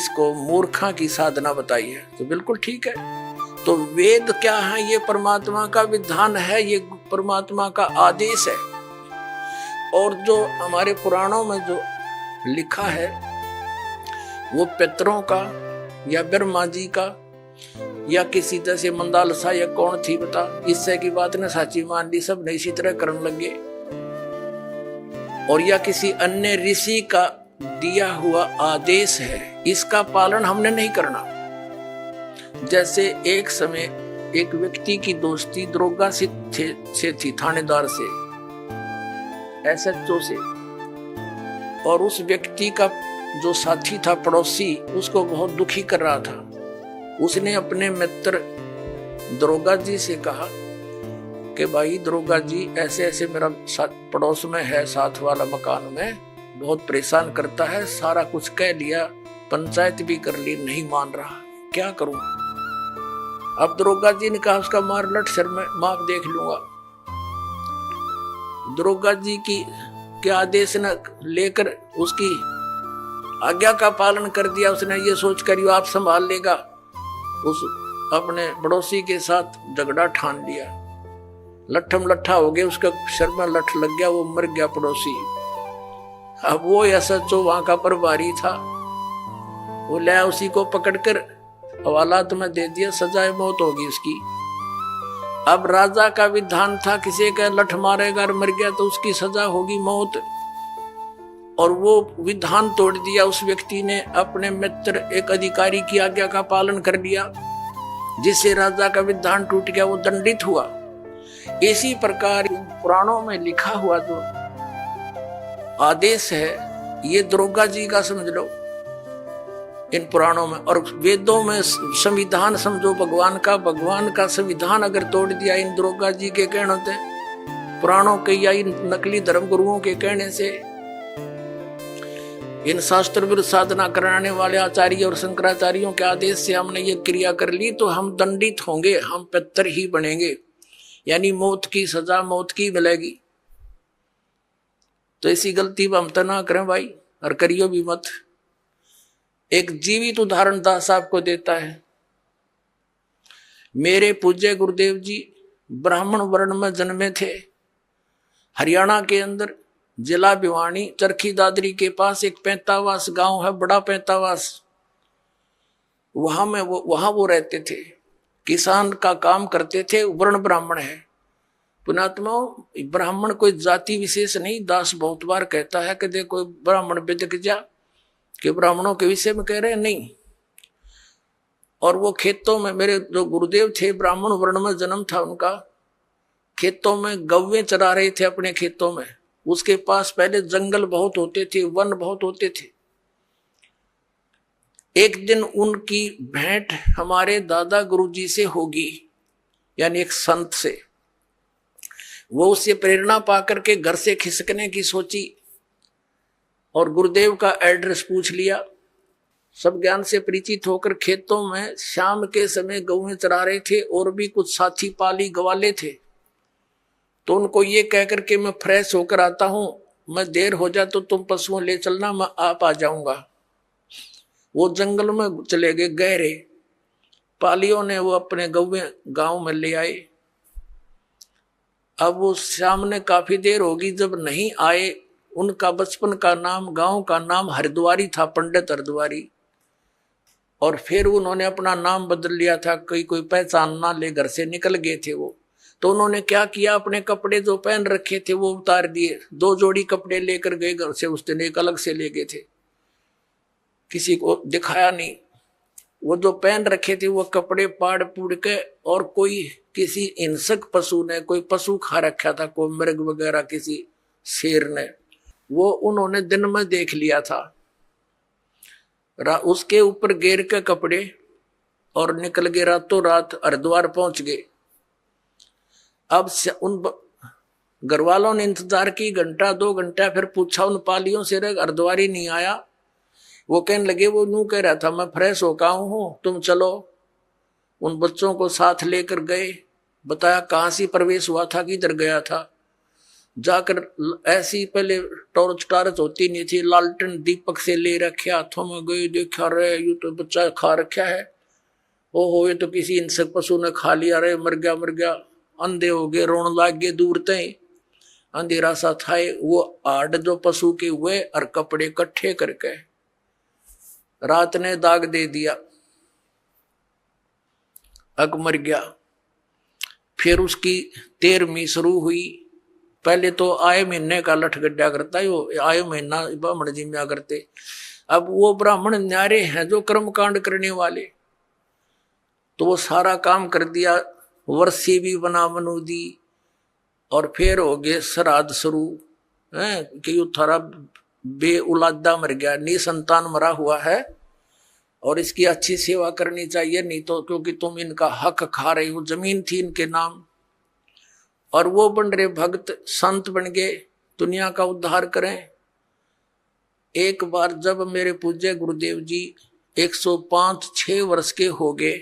इसको मूर्खा की साधना बताई है। तो बिल्कुल ठीक है। तो वेद क्या है? ये परमात्मा का विधान है, ये परमात्मा का आदेश है। और जो हमारे पुराणों में जो लिखा है वो पितरों का या ब्रह्मा जी का या किसी तरह से मंदालसा या कौन थी बता, इससे की बात ने साची मान ली, सब ने इसी तरह करने लगे। और या किसी अन्य ऋषि का दिया हुआ आदेश है, इसका पालन हमने नहीं करना। जैसे एक समय एक व्यक्ति की दोस्ती दरोगा से थी, थानेदार से, SHO से, और उस व्यक्ति का जो साथी था, पड़ोसी, उसको बहुत दुखी कर रहा था। उसने अपने मित्र दरोगा जी से कहा कि भाई दरोगा जी, ऐसे ऐसे मेरा पड़ोस में है, साथ वाला मकान में, बहुत परेशान करता है, सारा कुछ कह लिया, पंचायत भी कर ली, नहीं मान रहा, क्या करूं? अब दरोगा जी ने कहा उसका मार लट सर में माफ देख लूंगा। दरोगा जी के आदेश न लेकर उसकी आज्ञा का पालन कर दिया। उसने ये सोचकर यो आप संभाल लेगा, उस अपने पड़ोसी के साथ झगड़ा ठान लिया। लट्ठम लट्ठा हो गया, उसका सर में लठ लग गया, वो मर गया पड़ोसी। अब वो SHO वहां का प्रभारी था, वो लाया, उसी को पकड़कर हवालात में दे दिया, सजाए मौत होगी उसकी। अब राजा का विधान था, किसी का लठ मारेगा और मर गया तो उसकी सजा होगी मौत। और वो विधान तोड़ दिया उस व्यक्ति ने। अपने मित्र एक अधिकारी की आज्ञा का पालन कर लिया, जिससे राजा का विधान टूट गया, वो दंडित हुआ। इसी प्रकार पुराणों में लिखा हुआ जो आदेश है, ये दरोगा जी का समझ लो इन पुराणों में। और वेदों में संविधान समझो भगवान का संविधान अगर तोड़ दिया इन दरोगा जी के कहने से, पुराणों के या इन नकली धर्म गुरुओं के कहने से, इन शास्त्र विरुद्ध साधना कराने वाले आचार्य और शंकराचार्यों के आदेश से हमने ये क्रिया कर ली, तो हम दंडित होंगे, हम पितर ही बनेंगे, यानी मौत की सजा मौत की मिलेगी। तो ऐसी गलती हम तो ना करें भाई, और करियो भी मत। एक जीवित उदाहरण दास आपको देता है। मेरे पूज्य गुरुदेव जी ब्राह्मण वर्ण में जन्मे थे। हरियाणा के अंदर जिला भिवानी, चरखी दादरी के पास एक पैंतावास गांव है, बड़ा पैंतावास, वहां वो रहते थे, किसान का काम करते थे, वर्ण ब्राह्मण है। पुणात्मा, ब्राह्मण कोई जाति विशेष नहीं। दास बहुत बार कहता है कि देखो ब्राह्मण बिदक जा, कि ब्राह्मणों के विषय में कह रहे हैं, नहीं। और वो खेतों में, मेरे जो गुरुदेव थे ब्राह्मण वर्ण में जन्म था उनका, खेतों में गौवें चरा रहे थे अपने खेतों में। उसके पास पहले जंगल बहुत होते थे, वन बहुत होते थे। एक दिन उनकी भेंट हमारे दादा गुरुजी से होगी, यानी एक संत से। वो उससे प्रेरणा पाकर के घर से खिसकने की सोची और गुरुदेव का एड्रेस पूछ लिया। सब ज्ञान से परिचित होकर खेतों में शाम के समय गौएं चरा रहे थे, और भी कुछ साथी पाली गवाले थे। तो उनको ये कहकर के मैं फ्रेश होकर आता हूं, मैं देर हो जा तो तुम पशुओं ले चलना, मैं आप आ जाऊंगा। वो जंगल में चले गए गहरे। पालियों ने वो अपने गौएं गांव में ले आए। अब वो सामने काफी देर होगी, जब नहीं आए, उनका बचपन का नाम, गांव का नाम हरिद्वारी था, पंडित हरिद्वारी। और फिर उन्होंने अपना नाम बदल लिया था, कोई पहचान ना ले, घर से निकल गए थे वो। तो उन्होंने क्या किया, अपने कपड़े जो पहन रखे थे वो उतार दिए, 2 जोड़ी कपड़े लेकर गए घर से। उस दिन एक अलग से ले गए थे, किसी को दिखाया नहीं। वो जो पहन रखे थे वो कपड़े पाड़ पूड़ के, और कोई किसी हिंसक पशु ने, कोई पशु खा रखा था, कोई मृग वगैरह, किसी शेर ने, वो उन्होंने दिन में देख लिया था। उसके ऊपर घेर के कपड़े और निकल गए, रातों रात हरिद्वार पहुंच गए। अब उन घर वालों ने इंतजार की, 1-2 घंटा, फिर पूछा उन पालियों से, हरिद्वारी नहीं आया। वो कहने लगे, वो यूं कह रहा था मैं फ्रेश होकर आऊं हूं, तुम चलो। उन बच्चों को साथ लेकर गए, बताया कहां से प्रवेश हुआ था, किधर गया था। जाकर ऐसी पहले टॉर्च टार्च होती नहीं थी, लालटेन दीपक से ले रखे हाथों में, गए देखा रहे यू तो बच्चा खा रखा है, ओहो ये तो किसी इंसेक्ट पशु ने खा लिया, रे मर गया मर गया, अंधे हो गए, रोन लाग गए दूर तय, अंधेरा सा था। वो आड़ जो पशु के हुए और कपड़े इकट्ठे करके रात ने दाग दे दिया, अग मर गया। फिर उसकी 13वीं शुरू हुई। पहले तो आए महीने का लठ गड्ढा करता है, वो आए महीना ब्राह्मण जी में करते। अब वो ब्राह्मण न्यारे हैं जो कर्म कांड करने वाले, तो वो सारा काम कर दिया, वर्षी भी बना मनु दी, और फिर हो गए श्राद्ध शुरू है कि वो थारा बे औलादा मर गया, निसंतान मरा हुआ है और इसकी अच्छी सेवा करनी चाहिए, नहीं तो क्योंकि तुम इनका हक खा रही हो, जमीन थी इनके नाम। और वो बन रहे भक्त संत बन गए, दुनिया का उद्धार करें। एक बार जब मेरे पूज्य गुरुदेव जी 105-6 वर्ष के हो गए,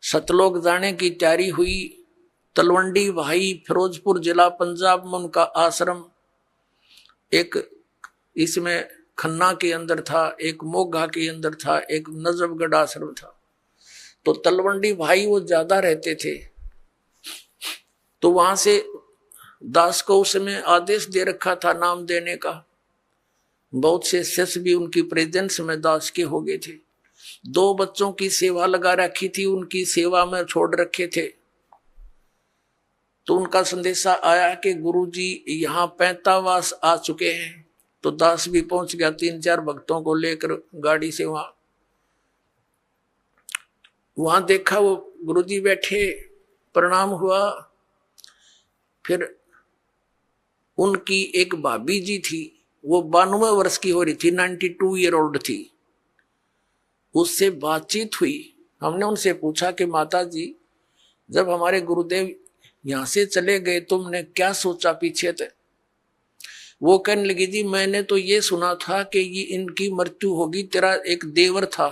सतलोक जाने की तैयारी हुई। तलवंडी भाई फिरोजपुर जिला पंजाब में उनका आश्रम, एक इसमें खन्ना के अंदर था, एक मोगा के अंदर था, एक नजफगढ़ आश्रम था। तो तलवंडी भाई वो ज्यादा रहते थे, तो वहां से दास को उसमें आदेश दे रखा था नाम देने का। बहुत से शिष्य भी उनकी प्रेजेंस में दास के हो गए थे। 2 बच्चों की सेवा लगा रखी थी, उनकी सेवा में छोड़ रखे थे। तो उनका संदेशा आया कि गुरुजी यहाँ पैंतावास आ चुके हैं। तो दास भी पहुंच गया 3-4 भक्तों को लेकर गाड़ी से। वहां देखा वो गुरुजी बैठे, प्रणाम हुआ। फिर उनकी एक भाभी जी थी, वो 92 वर्ष की हो रही थी, 92 ईयर ओल्ड थी। उससे बातचीत हुई। हमने उनसे पूछा कि माता जी जब हमारे गुरुदेव यहां से चले गए तुमने क्या सोचा पीछे थे? वो कहने लगी जी मैंने तो ये सुना था कि ये इनकी मृत्यु होगी, तेरा एक देवर था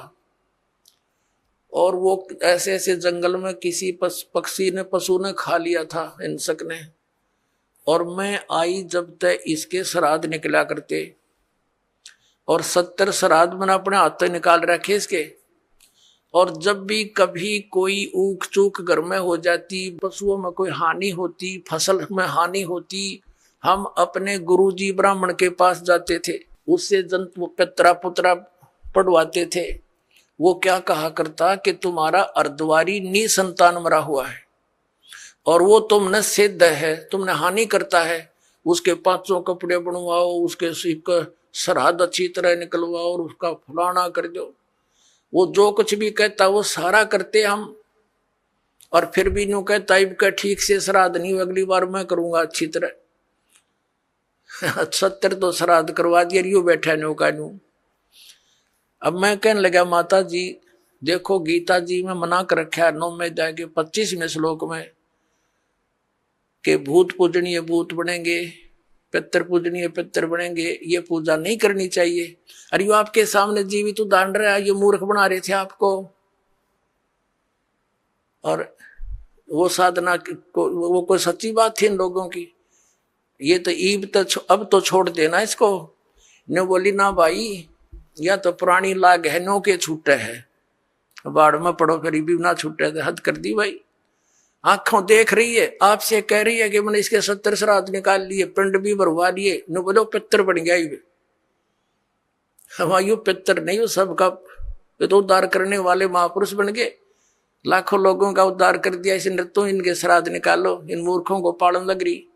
और वो ऐसे ऐसे जंगल में किसी पक्षी ने पशु ने खा लिया था, इंसक ने, और मैं आई जब तक इसके श्राद्ध निकला करते, और 70 श्राद्ध मैंने अपने हाथ निकाल रखे इसके। और जब भी कभी कोई ऊक चूक घर में हो जाती, पशुओं में कोई हानि होती, फसल में हानि होती, हम अपने गुरुजी ब्राह्मण के पास जाते थे, उससे जंतु पितरा पुत्रा पढ़वाते थे। वो क्या कहा करता कि तुम्हारा अर्धवारी निसंतान मरा हुआ है और वो तुमने सिद्ध है, तुमने हानि करता है, उसके 5 कपड़े बनवाओ, उसके श्राद्ध अच्छी तरह निकलवाओ और उसका फलाना कर दो। वो जो कुछ भी कहता वो सारा करते हम, और फिर भी यूं कहता इनका ठीक से श्राद्ध नहीं, अगली बार मैं करूंगा अच्छी तरह। 70 तो श्राद्ध करवा दिया, यू बैठा नो का न्यू। अब मैं कहने लगा माता जी देखो गीता जी में मना कर रखा है 9वें अध्याय के 25वें श्लोक में कि भूत पूजनीय भूत बनेंगे, पितर पूजनीय पितर बनेंगे, ये पूजा नहीं करनी चाहिए। अरे वो आपके सामने जीवित उदाहरण रहा, ये मूर्ख बना रहे थे आपको। और वो साधना वो कोई सच्ची बात थी इन लोगों की? ये तो ईब तो अब तो छोड़ देना इसको। ने बोली ना भाई या तो पुरानी लाग है, नो के छूटे है, बाढ़ में पड़ो फिर भी ना छूटे, हद कर दी भाई। आंखों देख रही है, आपसे कह रही है कि मैंने इसके 70 श्राद्ध निकाल लिए, पिंड भी भरवा लिए, नो बोलो पितर बन गया ये। हमारे पितर नहीं हो सबका, ये तो उद्धार करने वाले महापुरुष बन गए, लाखों लोगों का उद्धार कर दिया। इस नृत्यों इनके श्राद्ध निकालो, इन मूर्खों को पालन लग रही।